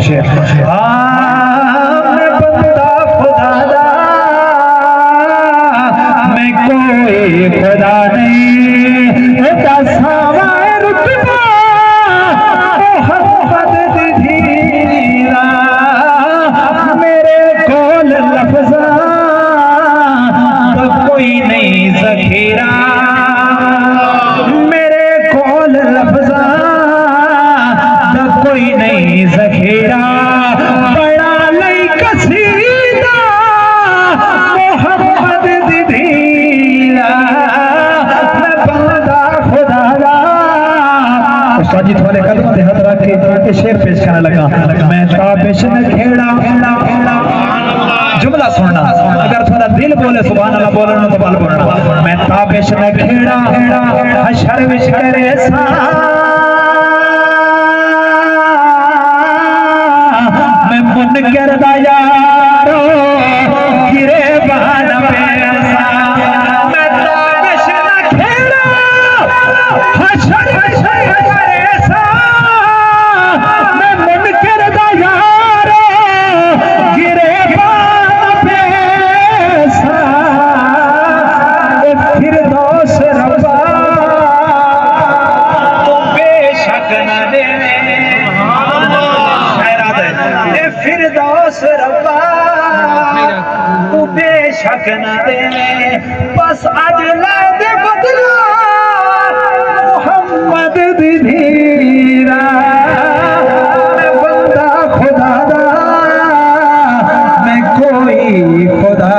शेर मैं बंदा खुदा दा मैं कोई खुदा नहीं दसावा रुतबा मोहब्बत दी धीरा मेरे कोल लफ्ज़ा तो कोई नहीं ज़ख़ीरा मेरे कोल लफ्ज़ा तो कोई नहीं ज़ख़ीरा बड़ा लई कसीदा मोहब्बत दी धीरा मैं बंदा खुदा दा। उस्ताद जी थोड़े कदम से हाथ रख के शेर पेश करने लगा मैं ताबिश न खेड़ा जुमला सुनना अगर थोड़ा दिल बोले सुभान अल्लाह बोलना तो बाल बोलना मैं ताबिश न खेड़ा हशर विच करे सा मैं मुनकर दा यारो गिरे बहाना पैसा मैं ताबिश न खेड़ा हशर विच करे सा मैं मुनकर दा यारो गिरे बहाना पैसा फिरदौस रब्बा तू बेशक न दे फिरदौस रब्बा तू बेशक न दे बस अज ला दे बदला मोहम्मद दी धीरा मैं बंदा खुदा दा मैं कोई खुदा